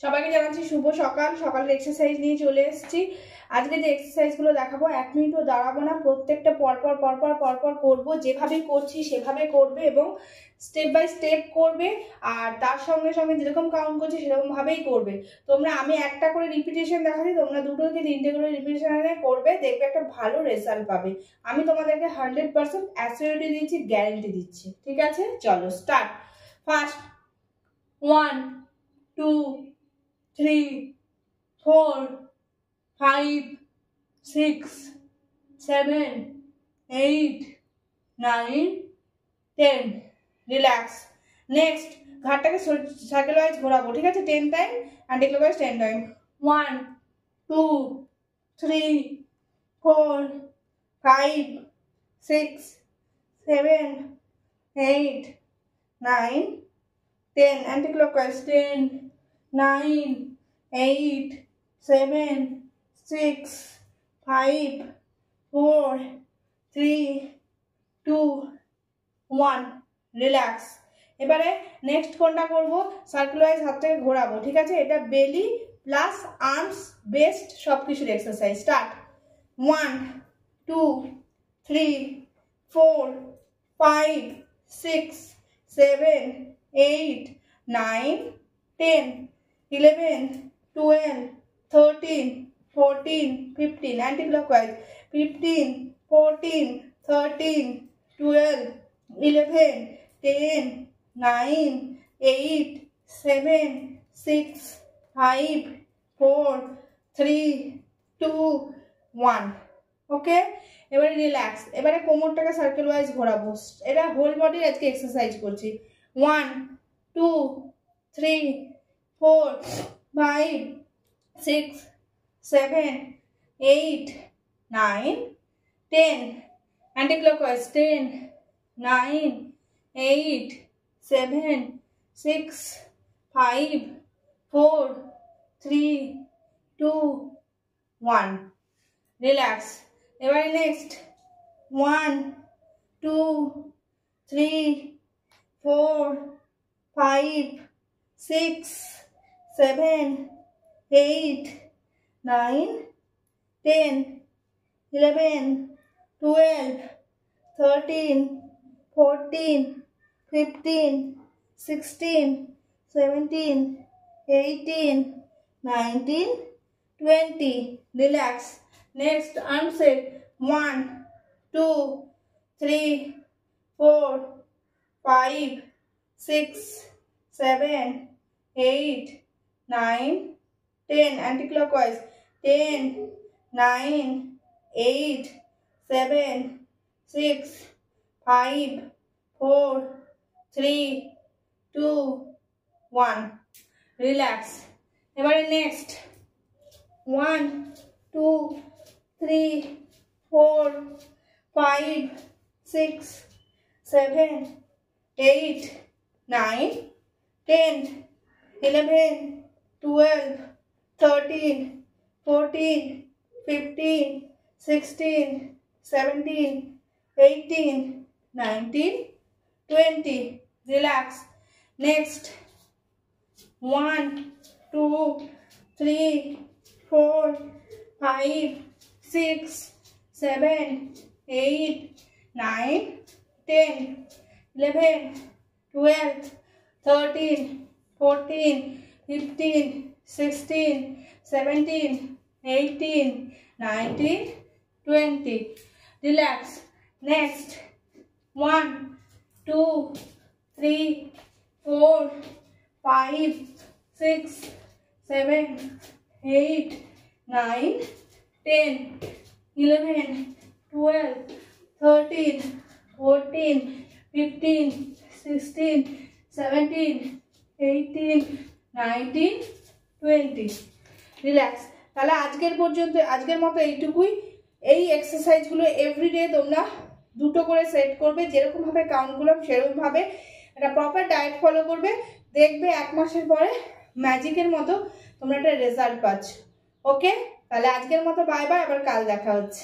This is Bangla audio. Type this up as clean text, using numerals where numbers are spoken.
সবাইকে জানাচ্ছি শুভ সকাল। সকালের এক্সারসাইজ নিয়ে চলে এসেছি। আজকে যে এক্সারসাইজগুলো দেখাবো 1 মিনিটও দাঁড়াবো না, প্রত্যেকটা পরপর করব। যেভাবে করছি সেভাবে করবে এবং স্টেপ বাই স্টেপ করবে, আর তার সঙ্গে সঙ্গে যেরকম কাউন্ট করছি সেরকম ভাবেই করবে। আমি একটা করে রিপিটেশন দেখাচ্ছি, তোমরা 2 থেকে 3টে করে রিপিটেশন করবে, দেখবে একটা ভালো রেজাল্ট পাবে। আমি তোমাদেরকে 100% অ্যাসিওরিটি দিচ্ছি, গ্যারেন্টি দিচ্ছি। ঠিক আছে, চলো start. First 1 2 3 4 5 6 7 8 9 10। Relax. Next ঘাটটাকে circle wise ঘোরাবো, ঠিক আছে? 10 time anti clockwise 10 time. 1 2 3 4 5 6 7 8 9 10 anti clockwise 10 9 8 7 6 5 4 3 2 1। Relax. এবারে নেক্সট কোনটা করব, সার্কেল ওয়াইজ হাতটাকে ঘোরাবো, ঠিক আছে? এটা বেলি প্লাস আর্মস বেস্ট সব কিছুর এক্সারসাইজ। স্টার্ট। 1 2 3 4 5 6 7 8 9 10 11 12 13 14 15 anti clockwise 15 14 13 12 11 10 9 8 7 6 5 4 3 2 1। ওকে, এবারে রিল্যাক্স। এবারে কোমরটাকে সার্কেল ওয়াইজ ঘোরাবো। এটা হোল বডির আজকে এক্সারসাইজ করছি। 1 2 3 4 5 6 7 8 9 10 anti clockwise 10 9 8 7 6 5 4 3 2 1। রিল্যাক্স। এবারে next 1 2 3 4 5 6 7 8 9 10 11 12 13 14 15 16 17 18 19 20। Relax. Next arm set 1 2 3 4 5 6 7 8 9 10 anti clockwise 10 9 8 7 6 5 4 3 2 1। Relax. এবারে next 1 2 3 4 5 6 7 8 9 10 11 12 13 14 15 16 17 18 19 20। Relax. Next 1 2 3 4 5 6 7 8 9 10 11 12 13 14 15 16 17 18 19 20। Relax. Next 1 2 3 4 5 6 7 8 9 10 11 12 13 14 15 16 17 18 19 20। Relax. তাহলে আজকের মতো এইটুকুই। এই এক্সারসাইজগুলো এভরিডে তোমরা 2টো করে সেট করবে, যেরকম ভাবে কাউন্ট করলাম সেরকম ভাবে একটা প্রপার ডায়েট ফলো করবে। দেখবে 1 মাসের পরে ম্যাজিকের মতো তোমরা একটা রেজাল্ট পাচ্ছ। ওকে, তাহলে আজকের মতো বাই বাই, আবার কাল দেখা হচ্ছে।